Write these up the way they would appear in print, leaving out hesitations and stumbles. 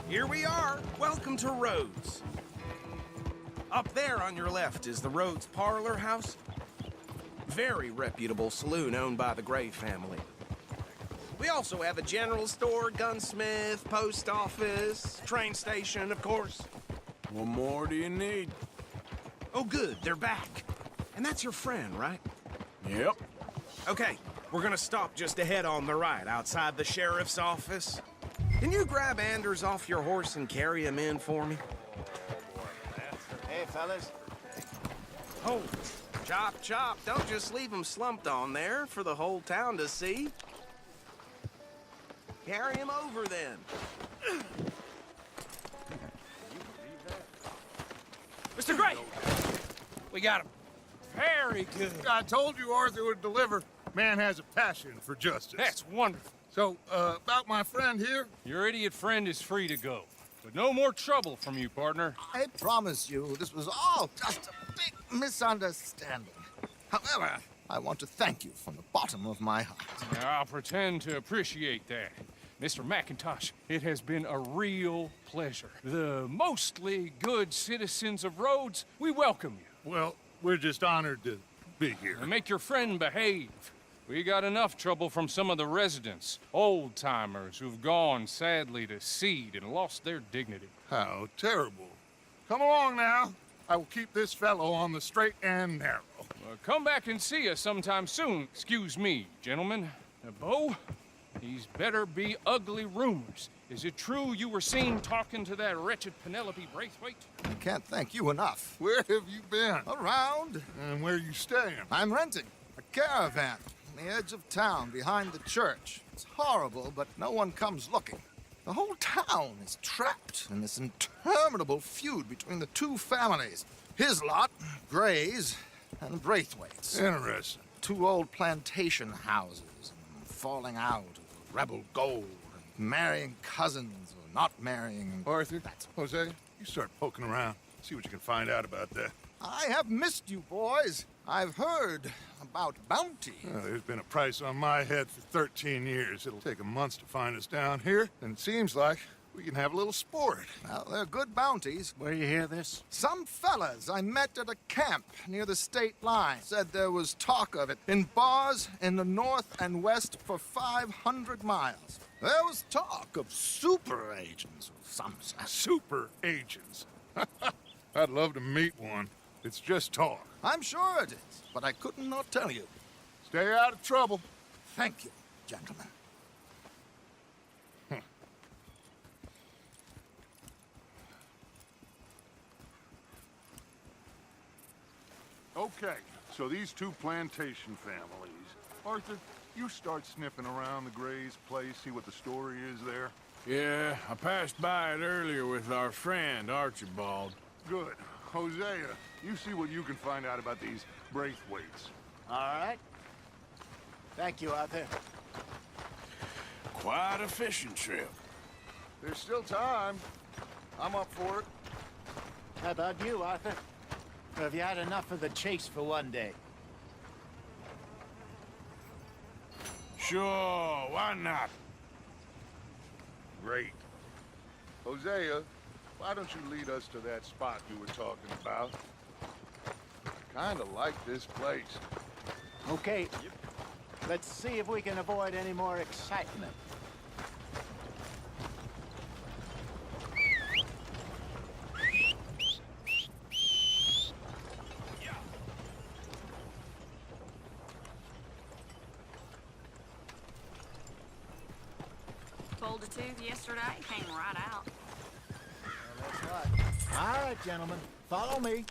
Here we are. Welcome to Rhodes. Up there on your left is the Rhodes Parlor House. Very reputable saloon owned by the Gray family. We also have a general store, gunsmith, post office, train station, of course. What more do you need? Oh, good, they're back. And that's your friend, right? Yep. Okay, we're gonna stop just ahead on the right, outside the sheriff's office. Can you grab Anders off your horse and carry him in for me? Hey, fellas. Oh, chop, chop. Don't just leave him slumped on there for the whole town to see. Carry him over, then. Mr. Gray! We got him. Very good. I told you Arthur would deliver. Man has a passion for justice. That's wonderful. So, about my friend here? Your idiot friend is free to go. But no more trouble from you, partner. I promise you, this was all just a big misunderstanding. However, I want to thank you from the bottom of my heart. I'll pretend to appreciate that. Mr. McIntosh, it has been a real pleasure. The mostly good citizens of Rhodes, we welcome you. Well, we're just honored to be here. And make your friend behave. We got enough trouble from some of the residents, old-timers who've gone, sadly, to seed and lost their dignity. How terrible. Come along now. I will keep this fellow on the straight and narrow. Come back and see us sometime soon. Excuse me, gentlemen. Bo, these better be ugly rumors. Is it true you were seen talking to that wretched Penelope Braithwaite? I can't thank you enough. Where have you been? Around. And where you staying? I'm renting a caravan on the edge of town behind the church. It's horrible, but no one comes looking. The whole town is trapped in this interminable feud between the two families. His lot, Gray's, and Braithwaite's. Interesting. Two old plantation houses, and falling out of rebel gold, and marrying cousins or not marrying. Arthur, Jose, you start poking around. See what you can find out about that. I have missed you, boys. I've heard about bounty. There's been a price on my head for 13 years. It'll take a month to find us down here, and it seems like we can have a little sport. Well, they're good bounties. Where you hear this? Some fellas I met at a camp near the state line said there was talk of it in bars in the north and west for 500 miles. There was talk of super agents of some sort. Super agents. I'd love to meet one. It's just talk. I'm sure it is, but I couldn't not tell you. Stay out of trouble. Thank you, gentlemen. Okay, so these two plantation families. Arthur, you start sniffing around the Gray's place, see what the story is there. Yeah, I passed by it earlier with our friend, Archibald. Good. Hosea, you see what you can find out about these Braithwaites. All right. Thank you, Arthur. Quite a fishing trip. There's still time. I'm up for it. How about you, Arthur? Or have you had enough of the chase for one day? Sure, why not? Great. Hosea, why don't you lead us to that spot you were talking about? Kinda like this place. Okay. Let's see if we can avoid any more excitement. Pulled a tooth yesterday, came right out. That's right. All right, gentlemen. Follow me.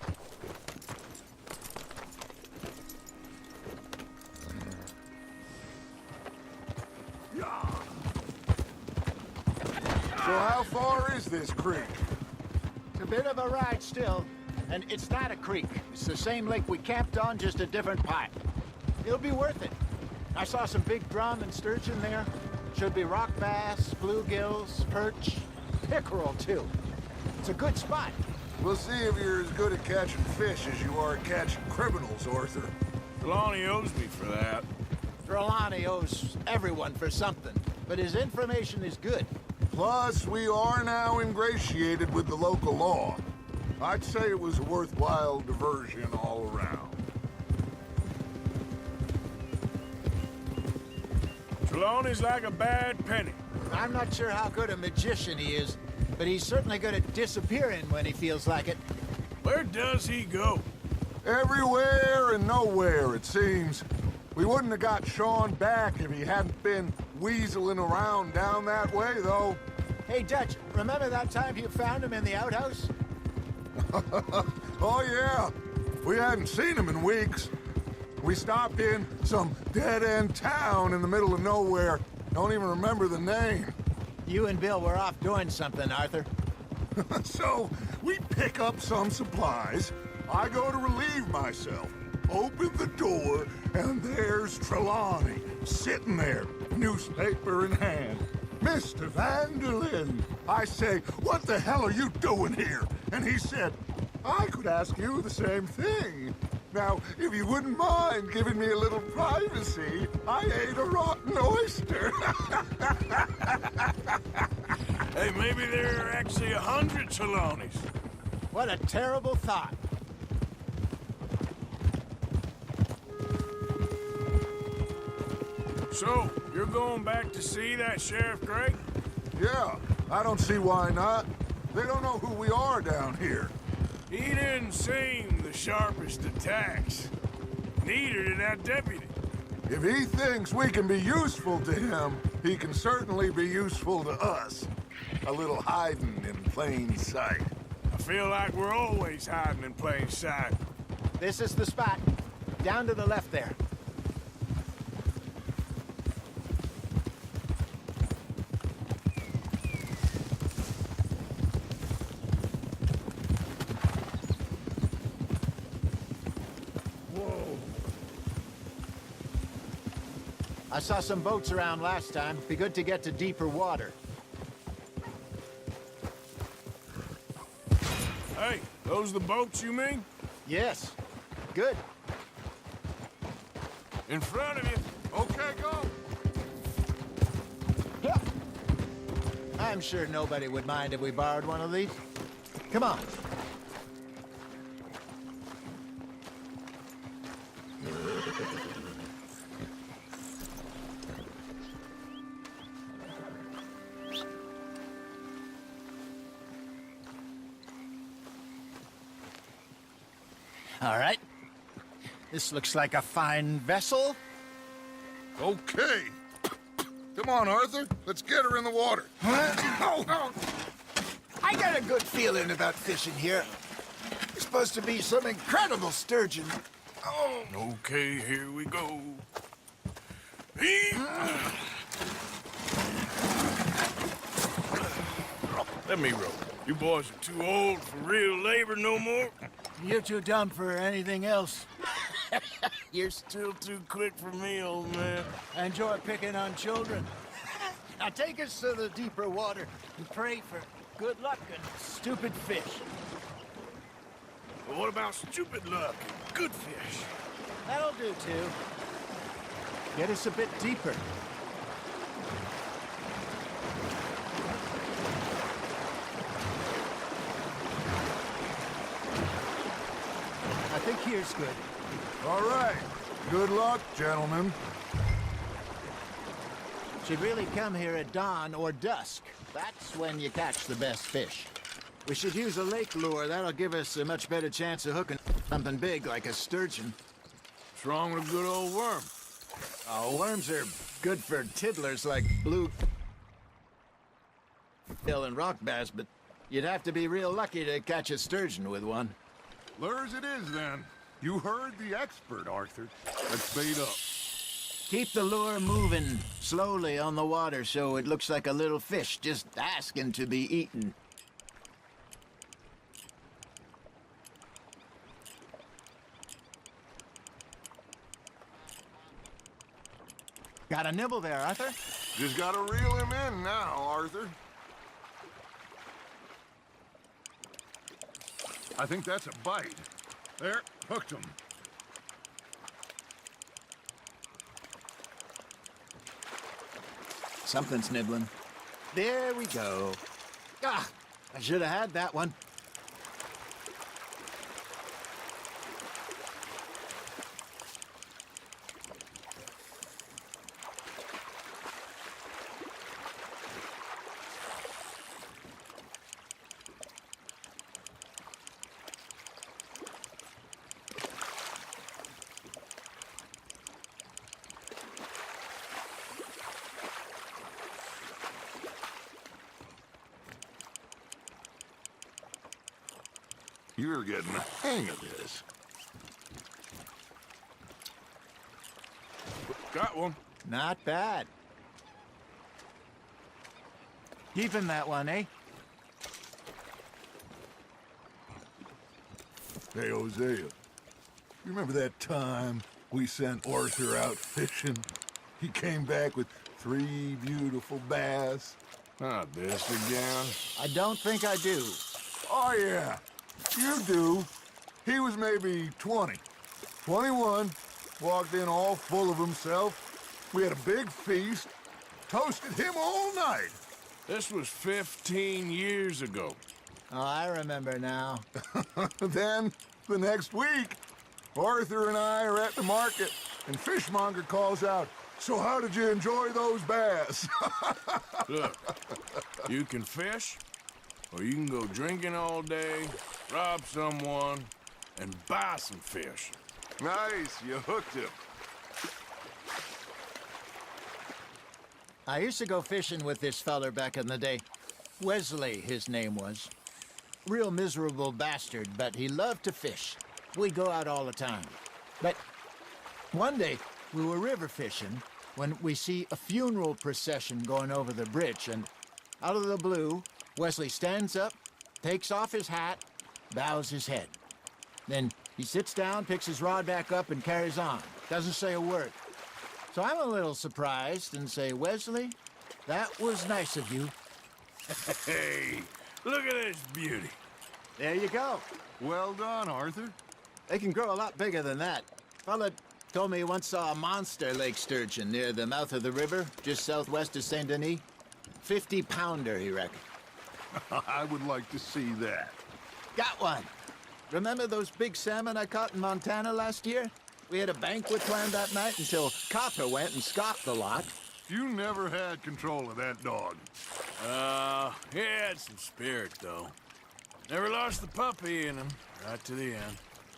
So how far is this creek? It's a bit of a ride still. And it's not a creek. It's the same lake we camped on, just a different pipe. It'll be worth it. I saw some big drum and sturgeon there. Should be rock bass, bluegills, perch, pickerel, too. It's a good spot. We'll see if you're as good at catching fish as you are at catching criminals, Arthur. Trelawney owes me for that. Trelawney owes everyone for something. but his information is good. Plus, we are now ingratiated with the local law. I'd say it was a worthwhile diversion all around. Trelawney's like a bad penny. I'm not sure how good a magician he is, but he's certainly good at disappearing when he feels like it. Where does he go? Everywhere and nowhere, it seems. We wouldn't have got Sean back if he hadn't been weaseling around down that way, though. Hey, Dutch, remember that time you found him in the outhouse? Oh, yeah. We hadn't seen him in weeks. We stopped in some dead-end town in the middle of nowhere. Don't even remember the name. You and Bill were off doing something, Arthur. So, we pick up some supplies. I go to relieve myself. Open the door, and there's Trelawney, sitting there, newspaper in hand. Mr. Vanderlyn. I say, what the hell are you doing here? And he said, I could ask you the same thing. Now, if you wouldn't mind giving me a little privacy, I ate a rotten oyster. Hey, maybe there are actually 100 Trelawneys. What a terrible thought. So, you're going back to see that Sheriff Gray? Yeah, I don't see why not. They don't know who we are down here. He didn't seem the sharpest attacks. Neither did that deputy. If he thinks we can be useful to him, he can certainly be useful to us. A little hiding in plain sight. I feel like we're always hiding in plain sight. This is the spot. Down to the left there. I saw some boats around last time. Be good to get to deeper water. Hey, those the boats you mean? Yes. Good. In front of you. Okay, go. Yeah. I'm sure nobody would mind if we borrowed one of these. Come on. All right. This looks like a fine vessel. Okay. Come on, Arthur. Let's get her in the water. Oh. I got a good feeling about fishing here. It's supposed to be some incredible sturgeon. Oh. Okay, here we go. Let me row. You boys are too old for real labor no more. You're too dumb for anything else. You're still too quick for me, old man. I enjoy picking on children. Now take us to the deeper water and pray for good luck and stupid fish. But what about stupid luck and good fish? That'll do, too. Get us a bit deeper. I think here's good. All right. Good luck, gentlemen. Should really come here at dawn or dusk. That's when you catch the best fish. We should use a lake lure. That'll give us a much better chance of hooking something big like a sturgeon. What's wrong with a good old worm? Oh, worms are good for tiddlers like blue gill and rock bass, but you'd have to be real lucky to catch a sturgeon with one. Lures it is, then. You heard the expert, Arthur. Let's bait up. Keep the lure moving slowly on the water so it looks like a little fish just asking to be eaten. Got a nibble there, Arthur? Just gotta reel him in now, Arthur. I think that's a bite. There, hooked him. Something's nibbling. There we go. Ah, I should have had that one. You're getting the hang of this. Got one. Not bad. Keeping that one, eh? Hey, Hosea, you remember that time we sent Arthur out fishing? He came back with 3 beautiful bass. Not this again. I don't think I do. Oh, yeah, you do. He was maybe 20, 21, walked in all full of himself. We had a big feast, toasted him all night. This was 15 years ago. Oh, I remember now. Then, the next week, Arthur and I are at the market, and Fishmonger calls out, "So how did you enjoy those bass?" Look, you can fish, or you can go drinking all day, rob someone, and buy some fish. Nice, you hooked him. I used to go fishing with this feller back in the day. Wesley, his name was. Real miserable bastard, but he loved to fish. We'd go out all the time. But one day, we were river fishing when we see a funeral procession going over the bridge, and out of the blue, Wesley stands up, takes off his hat, bows his head. Then he sits down, picks his rod back up, and carries on. Doesn't say a word. So I'm a little surprised and say, "Wesley, that was nice of you." Hey, look at this beauty. There you go. Well done, Arthur. They can grow a lot bigger than that. Fella told me he once saw a monster lake sturgeon near the mouth of the river, just southwest of Saint Denis. 50-pounder, he reckoned. I would like to see that. Got one. Remember those big salmon I caught in Montana last year? We had a banquet planned that night until Copper went and scoffed the lot. You never had control of that dog. He had some spirit, though. Never lost the puppy in him, right to the end.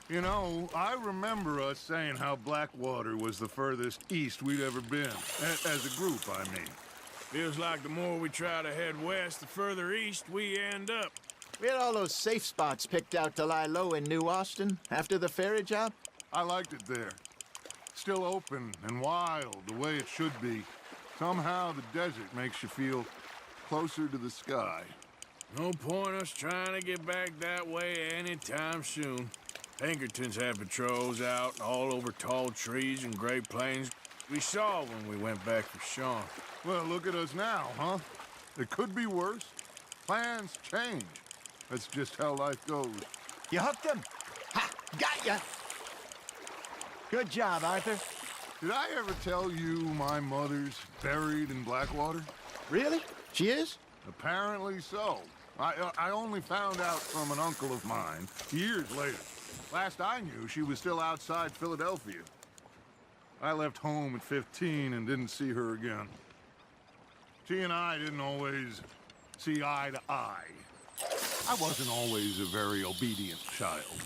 You know, I remember us saying how Blackwater was the furthest east we'd ever been. As a group, I mean. Feels like the more we try to head west, the further east we end up. We had all those safe spots picked out to lie low in New Austin after the ferry job. I liked it there. Still open and wild, the way it should be. Somehow the desert makes you feel closer to the sky. No point us trying to get back that way anytime soon. Pinkertons had patrols out all over tall trees and Great Plains. We saw when we went back for Sean. Well, look at us now, huh? It could be worse. Plans change. That's just how life goes. You hooked him. Ha! Got ya! Good job, Arthur. Did I ever tell you my mother's buried in Blackwater? Really? She is? Apparently so. I only found out from an uncle of mine years later. Last I knew, she was still outside Philadelphia. I left home at 15 and didn't see her again. She and I didn't always see eye to eye. I wasn't always a very obedient child.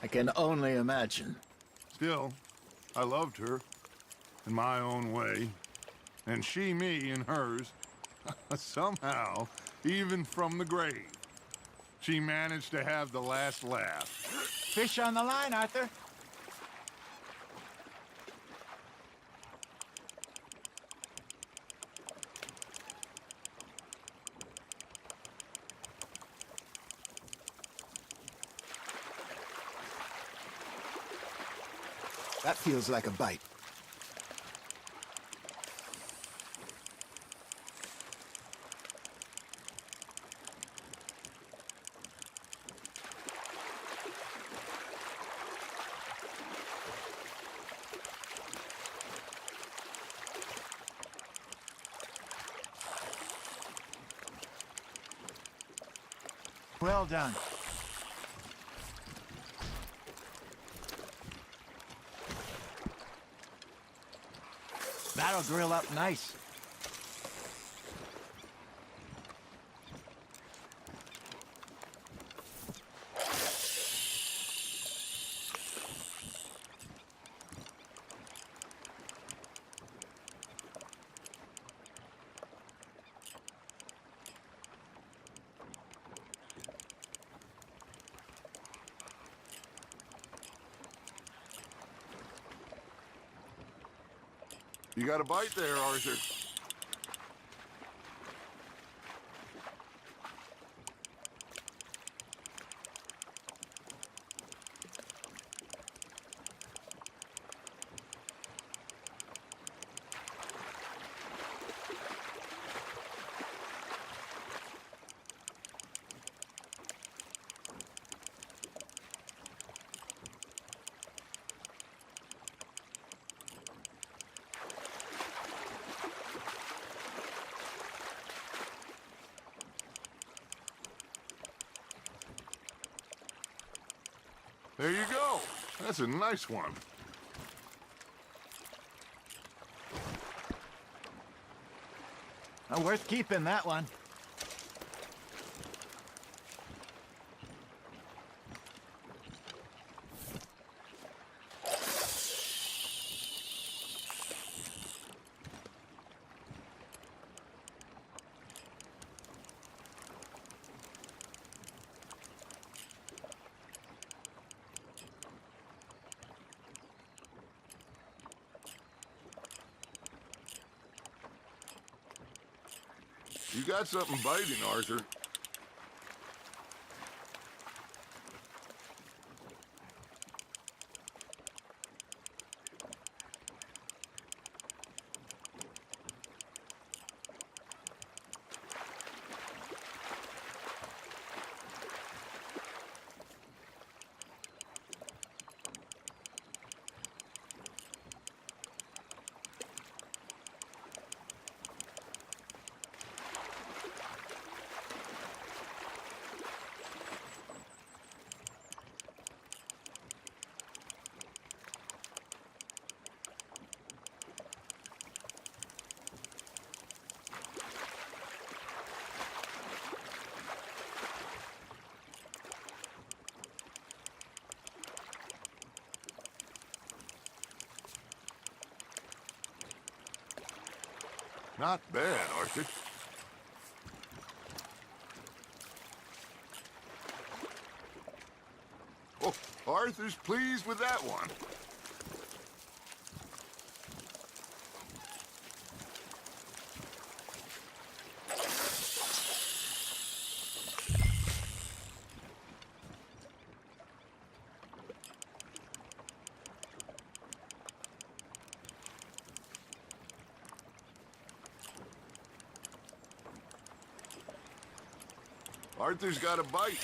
I can only imagine. Still, I loved her in my own way, and she me in hers. Somehow, even from the grave, she managed to have the last laugh. Fish on the line, Arthur. That feels like a bite. Well done. That'll grill up nice. You got a bite there, Arthur. There you go. That's a nice one. Worth keeping, that one. You got something biting, Arthur. Not bad, Arthur. Oh, Arthur's pleased with that one. Arthur's got a bite.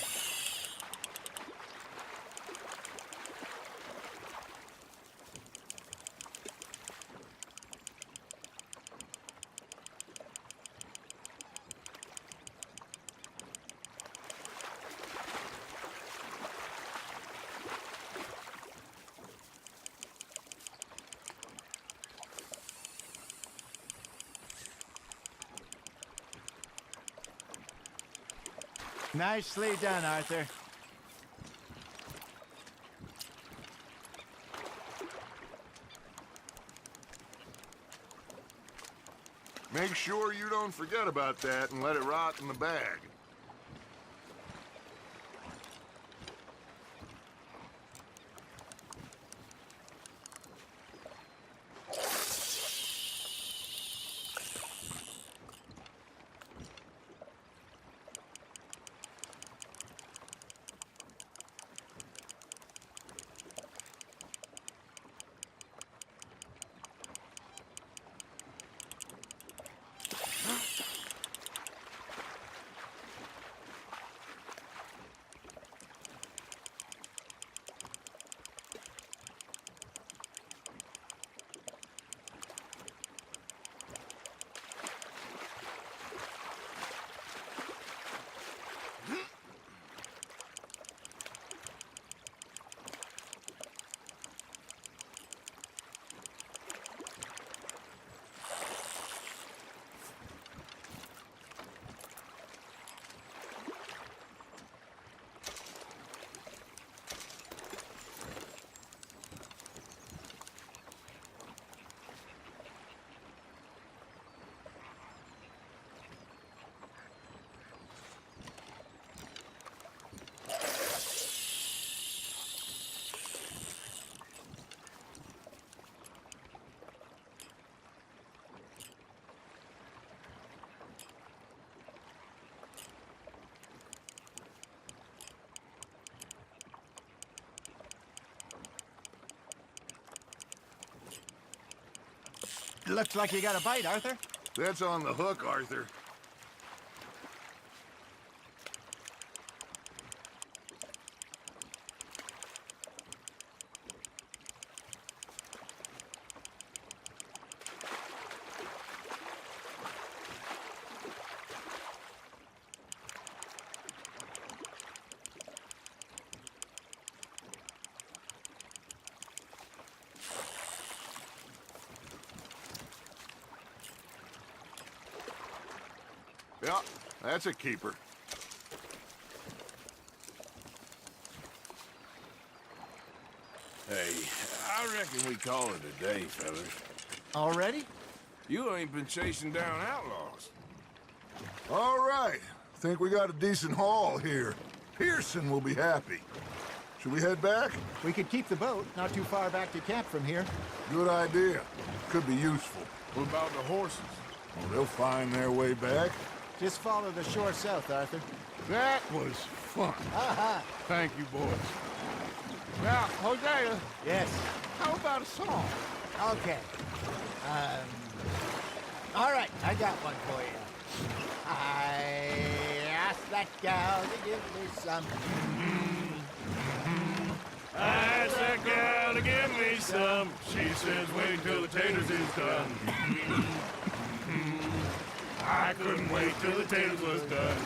Nicely done, Arthur. Make sure you don't forget about that and let it rot in the bag. Looks like you got a bite, Arthur. That's on the hook, Arthur. Yeah, that's a keeper. Hey, I reckon we call it a day, fellas. Already? You ain't been chasing down outlaws. All right. Think we got a decent haul here. Pearson will be happy. Should we head back? We could keep the boat, not too far back to camp from here. Good idea. Could be useful. What about the horses? Well, they'll find their way back. Just follow the shore south, Arthur. That was fun. Aha! Thank you, boys. Now, Hosea, Yes. how about a song? Okay. All right, I got one for you. I asked that gal to give me some. I asked that gal to give me some. She says wait till the taters is done. I couldn't wait till the taters was done.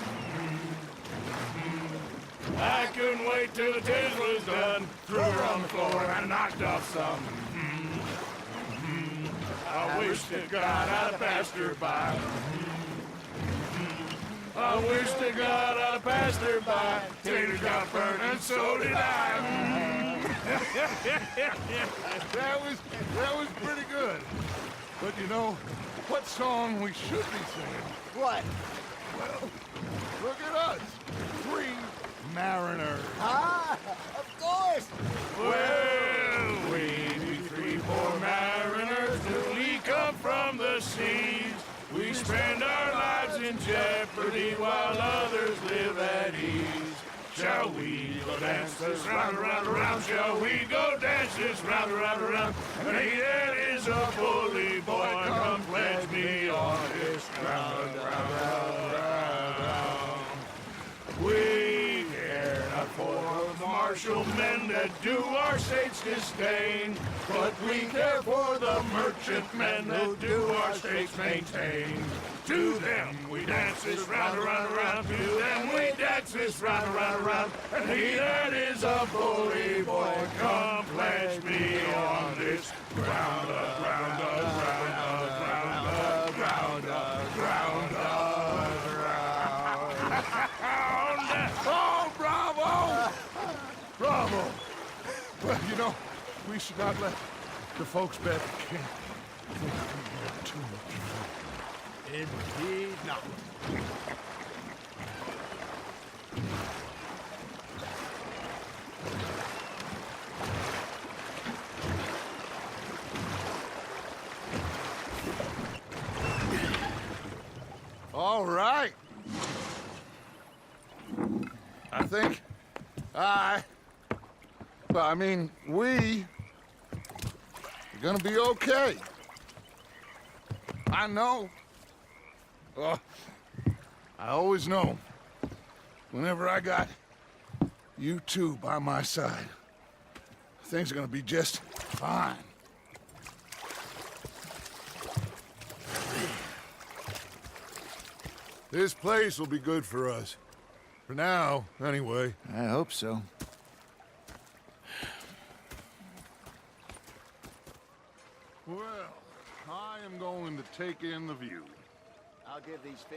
I couldn't wait till the taters was done. Threw her on the floor and knocked off some. I wish to God I'd passed her by. I wish to God I'd passed her by. Taters got burned and so did I. That was pretty good. But you know, what song we should be singing? What? Well, look at us. 3 mariners. Ah, of course. Well, we be 3 poor mariners newly come from the seas. We spend our lives in jeopardy while others live at ease. Shall we go dance this round, around, around? Shall we go dance this round, around, around? And he that is a bully boy, come pledge me on this ground, round, round, round, round. We care not for the martial men that do our states disdain, but we care for the merchant men that do our states maintain. To them we dance this round, around, around. To them we dance this round, around, around. And he that is a bully boy, come pledge me on this ground, ground, ground, ground, ground, ground, ground. Oh, bravo! Bravo! Well, you know, we should not let the folks back at camp think we have too much fun. Indeed not. All right. I think we are gonna be okay. I know. I always know. Whenever I got you two by my side, things are gonna be just fine. This place will be good for us. For now, anyway. I hope so. Well, I am going to take in the view. I'll give these 50.